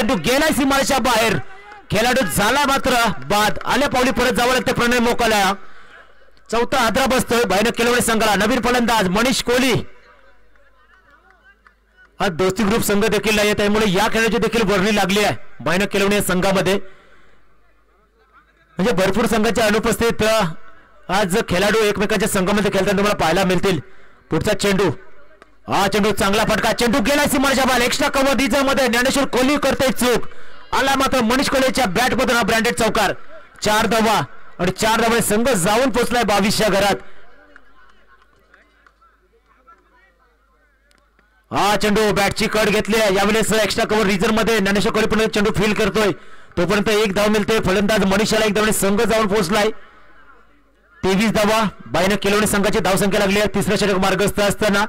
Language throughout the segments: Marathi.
चेंडू गेलाय सीमारेषा बाहेर. खेळाडू झाला मात्र बाद. आल्या पावली परत जावं लागते प्रणय मोकाला. चौथा हादरा बसतोय भयानक केलवडे संघाला. नवीन फलंदाज मनीष कोहली. आज दोस्ती ग्रुप संघ देखील नाही, त्यामुळे या खेळाची देखील वर्णी लागली आहे भयानक केलवडे संघामध्ये. म्हणजे भरपूर संघाच्या अनुपस्थित आज खेळाडू एकमेकांच्या संघामध्ये खेळताना तुम्हाला पाहायला मिळतील. पुढचा चेंडू. हा चेंडू चांगला फटका. चेंडू गेला सीमारेषा बाहेर. एक्स्ट्रा कव्हर डिझामध्ये ज्ञानेश्वर कोहली करते चूक. आला मात्र मनीष कोहलीच्या बॅट मधून हा ब्रँडेड चौकार. 4 धावा आणि 4 धावा संघ जाऊन पोहोचलाय 22च्या घरात. हा चेंडू बॅटची कट घेतली आहे. यावेळेस एक्स्ट्रा कव्हर रिझन मध्ये ज्ञानेश्वर कोहली पण चेंडू फील करतोय. तोपर्यंत 1 धाव मिळते. फलंदाज मनीषाला 1 धावाने संघ जाऊन पोहोचलाय. 23 धावा. भयानक केलवडे संघाची धावसंख्या लागली आहे. तिसऱ्या षटक मार्गस्थ असताना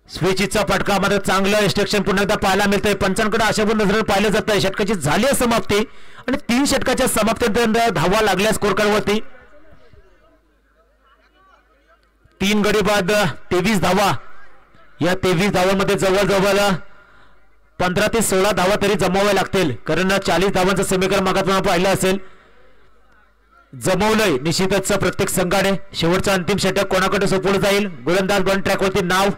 स्विचचा फटका मात्र चांगलं इंस्ट्रक्शन पुन्हा एकदा पाहायला मिळतंय. पंचांकडे आशाभूत नजरेने पाहिलं जात आहे. षटकाची झाली आहे समाप्ती आणि 3 षटकाच्या समाप्तीनंतर धावा लागल्या स्कोर कार्डवरती. 3 गडी बाद 23 धावा. या 23 धावांमध्ये जवळजवळ 15 ते 16 धावा तरी जमवाव्या लागतील, कारण 40 धावांचं समीकरण मागात पाहिलं असेल. जमवलंय निश्चितच प्रत्येक संघाने. शेवटचं अंतिम षटक कोणाकडे सोपवलं जाईल. गोलंदाज बन ट्रॅकवरती नाव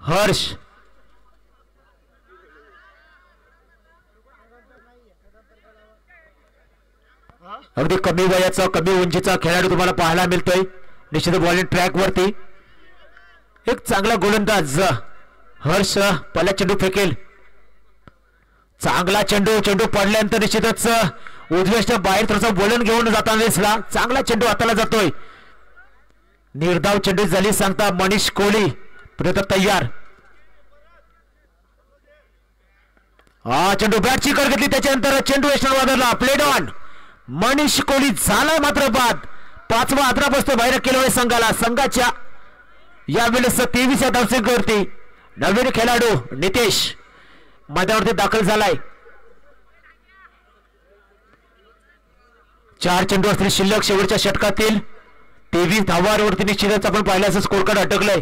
हर्ष. अगदी कमी वयाचा कमी उंचीचा खेळाडू तुम्हाला पाहायला मिळतोय निश्चित बॉलिंग ट्रॅक वरती. एक चांगला गोलंदाज हर्ष पहिला चेंडू फेकेल. चांगला चेंडू. चेंडू पडल्यानंतर निश्चितच उजव्याच्या बाहेर थोडासा बोलून घेऊन जाताना दिसला. चांगला चेंडू हाताला जातोय. निर्धाव चेंडू झाली सांगता मनीष कोहली प्रयत्न तयार. हा चेंडू बॅटची कर घेतली. त्याच्यानंतर चेंडू यशवंत वादरला. Played on. मनीष कोहली झालाय मात्र बाद. 5वा हादरा बसतो बाहेर केलवडे संघाला. संघाच्या यावेळेस 23 धावसंख्येवरती नवीन खेळाडू नितेश मैदानावरती दाखल झालाय. 4 चेंडू असतील शिल्लक शेवटच्या षटकातील. 23 धावांवरती निश्चितच आपण पाहिलं असं स्कोर कार्ड अटकलंय.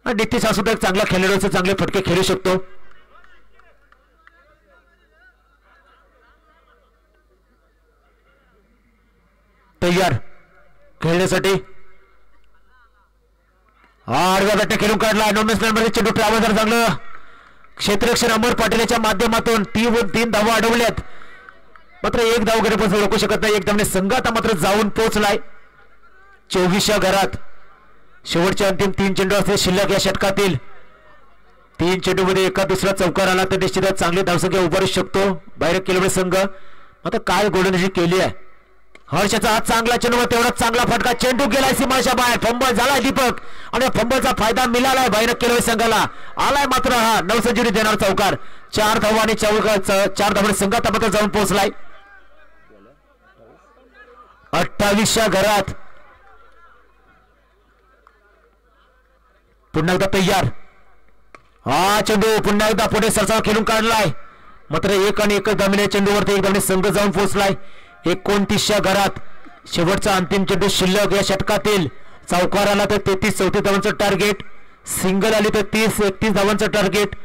नितेश हा सुद्धा एक चांगला खेळाडू, चांगले फटके खेळू शकतो. तयार खेळण्यासाठी. आडव्या बॅटने खेळून काढला. मध्ये चेंडू ट्रॅव्हल चांगलं क्षेत्ररक्षण अमर पाटीलच्या माध्यमातून 3 धावा अडवल्यात. मात्र 1 धाव घरी पोहोचू रोखू शकत नाही. 1 धावने संघात मात्र जाऊन पोहोचलाय 24च्या घरात. शेवटचे अंतिम 3 चेंडू असतील शिल्लक या षटकातील. 3 चेंडू मध्ये एका दुसरा चौकार आला तर निश्चितच चांगली धावसंख्या उभारू शकतो बाहेर केलवडे संघ. आता काय गोलंदाजी केली आहे हर्षचा. हा चांगला चेंडू, तेवढाच चांगला फटका. चेंडू गेलाय सीमारेषा बाहेर. फंबल झालाय दीपक आणि फंबलचा फायदा मिळालाय बाहेर केलवडे संघाला. आलाय मात्र हा नवसंजीवनी देणार चौकार. 4 धावा आणि 4 धावांनी संघात मात्र जाऊन पोहोचलाय 28च्या घरात. पुन्हा एकदा तयार. हा चेंडू पुन्हा एकदा पुढे सरसाव खेळून काढलाय. मात्र 1 आणि 1 धावणे चेंडूवरती 1 धावने संघ जाऊन पोहोचलाय 29च्या घरात. शेवटचा अंतिम चेंडू शिल्लक या षटकातील. चौकार आला तर 33-34 धावांचं टार्गेट. सिंगल आली तर 30-31 धावांचं टार्गेट.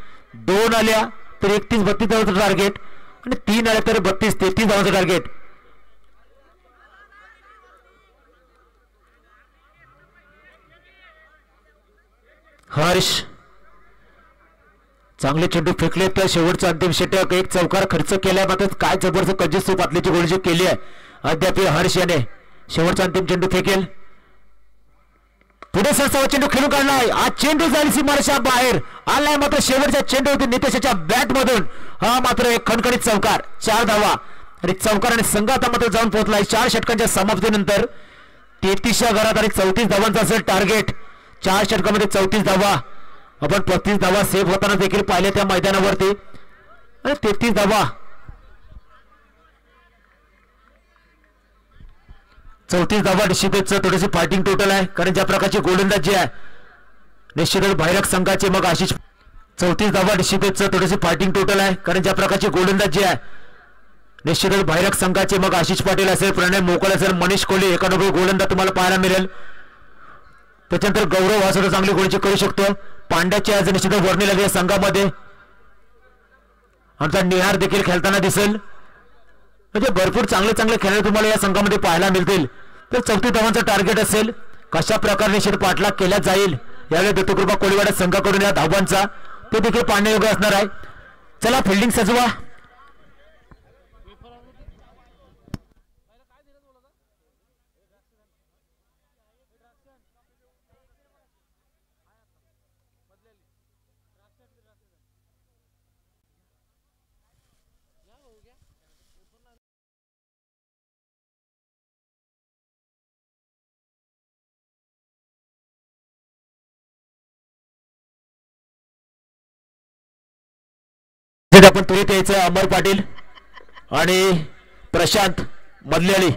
2 आल्या तर 31-32 धावांचं टार्गेट आणि 3 आल्या तर 32-33 धावांचं टार्गेट. हर्ष चांगले चेंडू फेकले तर शेवटचा अंतिम षटक. 1 चौकार खर्च केलाय. मात्र काय जबरदस्त कंजूस पातळीची गोलजी केली आहे अद्याप हर्ष याने. शेवटचा अंतिम चेंडू फेकेल. पुढे सरसावा चेंडू खेळून काढलाय. आज चेंडू झाली सीमारेषा बाहेर. आलाय मात्र शेवटचा चेंडू होती नितेशच्या बॅट मधून. हा मात्र एक खणखणीत चौकार. 4 धावा आणि चौकार आणि संघात मात्र जाऊन पोहोचलाय 4 षटकांच्या समाप्तीनंतर 33च्या घरात आणि 34 धावांचा असेल टार्गेट. 4 षटकामध्ये 34 धावा. आपण 35 धावा सेव्ह होताना देखील पाहिले त्या मैदानावरती आणि 33 धावा. 34 धावा निश्चितच थोडीशी फायटिंग टोटल आहे, कारण ज्या प्रकारची गोलंदाजी आहे निश्चितच भैरक संघाचे मग आशिष. 34 धावा निश्चितच थोडीशी फायटिंग टोटल आहे, कारण ज्या प्रकारची गोलंदाजी आहे निश्चितच भैरक संघाचे मग आशिष पाटील असेल, प्रणय मोकळ असेल, मनीष कोहली एका डोळे गोलंदाज तुम्हाला पाहायला मिळेल. त्याच्यानंतर गौरव हा सुद्धा चांगली गोलची करू शकतो. पांड्याची आज निश्चितच वर्णी लागली या संघामध्ये. आमचा निहार देखील खेळताना दिसेल. म्हणजे भरपूर चांगले चांगले खेळाडू तुम्हाला या संघामध्ये पाहायला मिळतील. तर 34 धावांचं टार्गेट असेल. कशा प्रकारे निश्चित पाठलाग केला जाईल यावेळी दत्तकृपा कोळीवाडा संघाकडून या धावांचा ते देखील पाहण्यायोग्य असणार आहे. चला फिल्डिंग सजवा. आपण त्वरित यायचं अमर पाटील आणि प्रशांत मधल्याळी.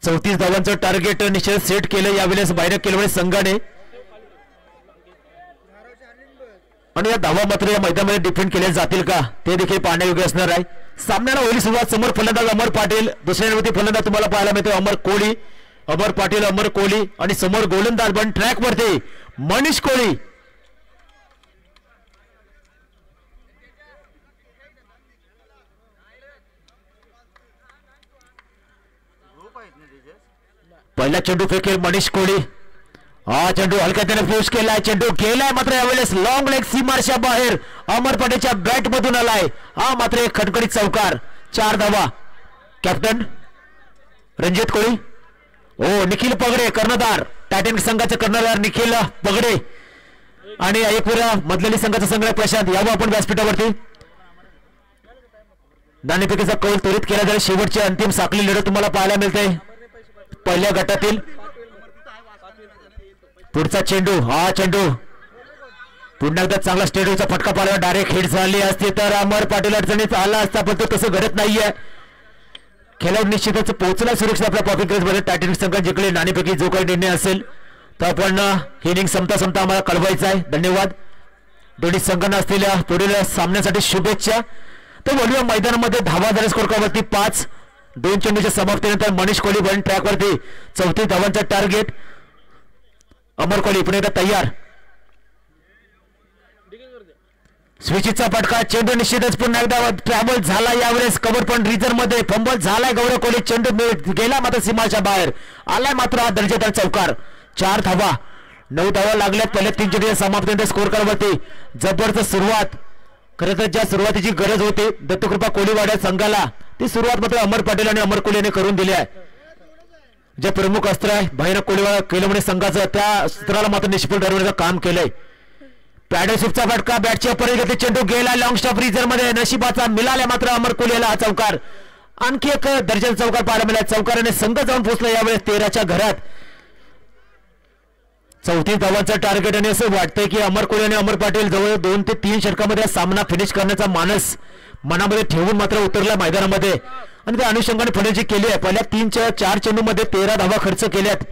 चौतीस धावांचं टार्गेट निश्चित सेट केलं यावेळेस बाहेर केलं संघाने. आणि या धावा मात्र या मैदानामध्ये डिफेंड केल्या जातील का ते देखील पाहण्यायोग्य असणार आहे. सामन्याला होईल सुरुवात. समोर फलंदाज अमर पाटील, दुसऱ्या नंबरवरती फलंदाज तुम्हाला पाहायला मिळतो अमर कोहली. अमर पाटील, अमर कोहली आणि समोर गोलंदाज पण ट्रॅक वरती मनीष कोहली. पहिला चेंडू फेकेल मनीष कोहली. हा चेंडू हलक्या त्याने फ्यूज केलाय. चेंडू गेलाय मात्र यावेळेस लॉंग लेग सीमारच्या बाहेर अमर पाटीलच्या बॅट मधून आलाय. हा मात्र एक खटखटीत चौकार. 4 धावा. कॅप्टन रणजित कोळी. ओ निखिल पगडे कर्णधार, टायटॅनिक संघाचे कर्णधार निखिल पगडे आणि एक वेळा मधलेली संघाचा संघ प्रशांत. यावं आपण व्यासपीठावरती. नाणेफेकीचा कौल त्वरित केला जाईल. शेवटची अंतिम साखळी लढत तुम्हाला पाहायला मिळते पहिल्या गटातील. पुढचा चेंडू. हा चेंडू पुन्हा एकदा चांगला स्टेडियमचा फटका पाहिला. डायरेक्ट हिट झाली असती तर अमर पाटील अडचणीत आला असता, पण तो तसं घडत नाहीये. खेळाडू निश्चितच पोहोचला सुरक्षित आपल्या पॉकेट क्रेजमध्ये. टायटॅनिक संघ जिंकले. नाणेफेकी जो काही निर्णय असेल तर आपण इनिंग संपता आम्हाला कळवायचं आहे. धन्यवाद. दोन्ही संघांना असलेल्या पुढील सामन्यासाठी शुभेच्छा. तर वॉल्यूया मैदानामध्ये धावा झाल्या स्कोरवरती 5. 2 चेंडूच्या समाप्तीनंतर मनीष कोहली बॉलिंग ट्रॅकवरती 34 धावांचा टार्गेट. अमर कोहली पुन्हा एकदा तयार. स्विचचा फटका. चेंडू निश्चितच पुन्हा एकदा ट्रॅव्हल झाला. यावेळेस कव्हर पण रिझर्व मध्ये फंबल झालाय. गौरव कोहली चेंडू गेला मात्र सीमाच्या बाहेर आलाय मात्र हा दर्जेदार चौकार. 4 धावा. 9 धावा लागल्यात पहिल्या 3 चेंडूच्या समाप्तीनंतर स्कोर करवरती. जबरदस्त सुरुवात. खरं तर ज्या सुरुवातीची गरज होती दत्तकृपा कोळीवाडा संघाला ती सुरुवात मात्र अमर पाटील आणि अमर कोहली यांनी करून दिली आहे. जे प्रमुख अस्त्र आहे भैरक कोळीवाडा केलमणे संघाचं त्या अस्त्राला मात्र निष्फळ ठरवण्याचं काम केलंय. पॅडोसिपचा फटका. बॅटची अपरित घेतली. चेंडू गेला लॉंग स्टॉप रिझर्व मध्ये. नशिबाचा मिळाला मात्र अमर कोहली याला हा चौकार. आणखी एक दर्जाचा चौकार पाहायला मिळाला. चौकाराने संघ जाऊन पोहोचला यावेळेस 13च्या घरात. 34 धावांचं टार्गेट आणि असं वाटतंय की अमर कोहली आणि अमर पाटील जवळ 2 ते 3 षटकामध्ये सामना फिनिश करण्याचा मानस मनामध्ये ठेवून मात्र उतरला मैदानामध्ये आणि त्या अनुषंगाने फलंदाजी केली आहे. पहिल्या 4 चेंडूमध्ये 13 धावा खर्च केल्यात.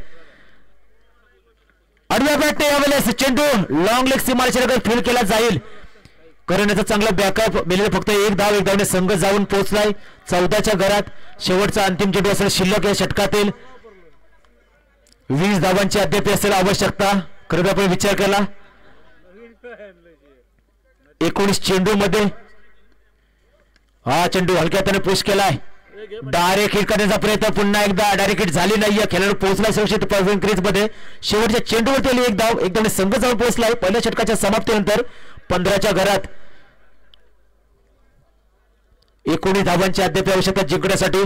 आडव्या बॅटने यावेळेस चेंडू लॉंग लेग सीमारेषेवर फील केला जाईल. करण्याचा चांगला बॅकअप मिळेल. फक्त 1 धावने संघ जाऊन पोहोचलाय 14च्या घरात. शेवटचा अंतिम चेंडू असेल शिल्लक या षटकातील. 20 धावांची अद्याप असेल आवश्यकता. खरं आपण विचार केला 19 चेंडू मध्ये हा चेंडू हलक्या हाताने पुश केलाय. डायरेक्ट हिट करण्याचा प्रयत्न पुन्हा एकदा डायरेक्ट हिट झाली नाहीये. खेळाडू पोहोचला सुरक्षित पॉइंट क्रीज मध्ये. शेवटच्या चेंडूवरती 1 धाव. एकदम संघ जाऊन पोहोचलाय पहिल्या षटकाच्या समाप्तीनंतर 15च्या घरात. 19 धावांची अद्याप आवश्यकता जिंकण्यासाठी.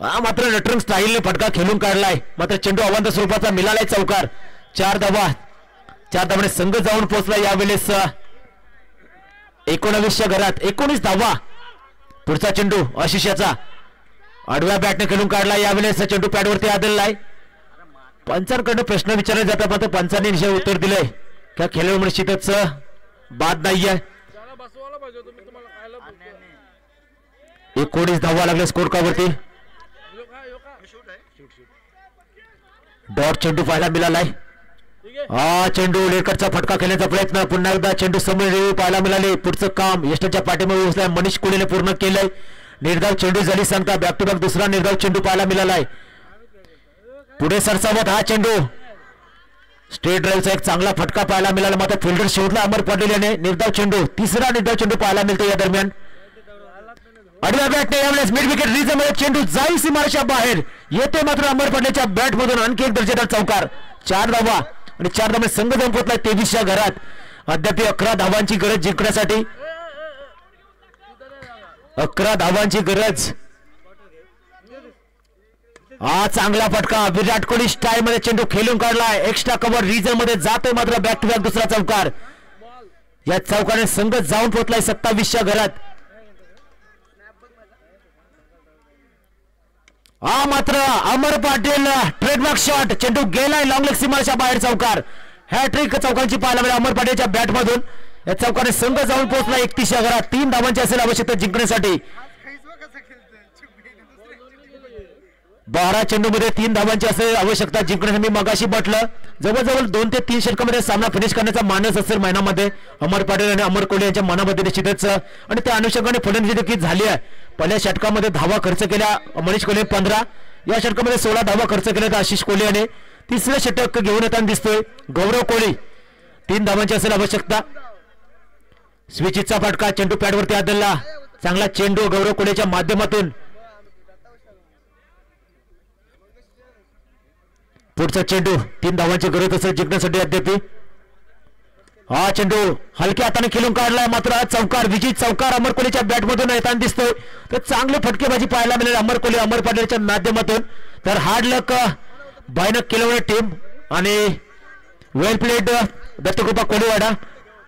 हा मात्र नटरंग स्टाईलने फटका खेळून काढलाय. मात्र चेंडू अवांतर स्वरूपाचा मिळालाय चौकार. 4 धावा. 4 धावाने संघ जाऊन पोहोचला यावेळेस 19च्या घरात 19 धावा. पुढचा चेंडू आशिषाचा आडव्या बॅटने खेळून काढला. यावेळेस चेंडू पॅडवरती आदळला आहे. पंचांकडून प्रश्न विचारले जातात मात्र पंचांनी निश्चित उत्तर दिलंय का खेळाडू निश्चितच बाद नाहीये. 19 धावा लागले स्कोर कार्डवरती. डॉट चेंडू पाहायला मिळालाय. हा चेंडू लेडकरचा फटका खेळण्याचा प्रयत्न. पुन्हा एकदा चेंडू समोर पाहायला मिळाले. पुढचं काम यष्टाच्या पाठीमागे उचलाय मनीष कोळीने पूर्ण केलंय. निर्धाव चेंडू झाली सांगता बॅक टू बॅक दुसरा निर्धाव चेंडू पाहायला मिळालाय. पुढे सरसावत हा चेंडू स्ट्रेट ड्राईव्हचा एक चांगला फटका पाहायला मिळाला मात्र फिल्डर शोधला अमर पटेल याने. निर्धाव चेंडू तिसरा निर्धाव चेंडू पाहायला मिळतो या दरम्यान. आडव्या बॅटने यावेळेस मिड विकेट रीजमध्ये चेंडू जाईल सीमारेषा बाहेर येते मात्र अमर पटेलच्या बॅट मधून आणखी एक दर्जेदार चौकार. 4 धावा आणि 4 धावा संघ जाऊन पोहोचलाय 23च्या घरात. अद्याप 11 धावांची गरज जिंकण्यासाठी. 11 धावांची गरज. हा चांगला फटका विराट कोहली स्टाईल मध्ये चेंडू खेळून काढलाय. एक्स्ट्रा कव्हर रीजन मध्ये जातोय मात्र बॅक टू बॅक दुसरा चौकार. या चौकाने संघ जाऊन पोहोचलाय 27च्या घरात. हा मात्र अमर पाटील ट्रेडमार्क शॉट चेंडू गेलाय लॉंग लेग सीमारेषा बाहेर चौकार. हॅट्रिक चौकांची पाहायला मिळाली अमर पाटीलच्या बॅट मधून. या चौकाने संघ जाऊन पोहोचला 31च्या घरात. 3 धावांची असेल आवश्यकता जिंकण्यासाठी. 12 चेंडूमध्ये 3 धावांची असेल आवश्यकता जिंकण्यासाठी. मी मगाशी म्हटलं जवळजवळ 2 ते 3 षटकामध्ये सामना फिनिश करण्याचा मानस असेल महिन्यामध्ये अमर पाटील आणि अमर कोहली यांच्या मनामध्ये निश्चितच. आणि त्या अनुषंगाने फलंदाजी देखील झाली आहे. पहिल्या षटकामध्ये धावा खर्च केल्या मनीष कोहली 15. या षटकामध्ये 16 धावा खर्च केल्या आशिष कोहली याने. तिसरं षटक घेऊन येताना दिसतोय गौरव कोहली. 3 धावांची असेल आवश्यकता. स्विचिचा फटका चेंडू पॅडवरती आदळला. चांगला चेंडू गौरव कोहलीच्या माध्यमातून. पुढचा चेंडू 3 धावांची गरज असेल जिंकण्यासाठी अद्याप. हा चेंडू हलक्या हाताने खेळून काढलाय मात्र चौकार विजित चौकार अमर कोहलीच्या बॅट मधून येताना दिसतोय. तर चांगली फटकेबाजी पाहायला मिळेल अमर कोहली अमर पाटीलच्या माध्यमातून. तर हार्ड लक बायनक केलं टीम आणि वेल प्लेड दत्तकृपा कोळीवाडा.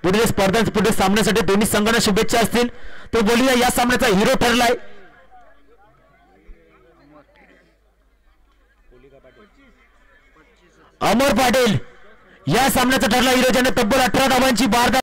पुढील स्पर्धांचे पुढील सामन्यासाठी दोन्ही संघांना शुभेच्छा असतील. तो बोलूया या सामन्याचा हिरो ठरलाय अमर पाटील. या सामन्याचा ठरला हिरो ज्याने तब्बल 18 धावांची 12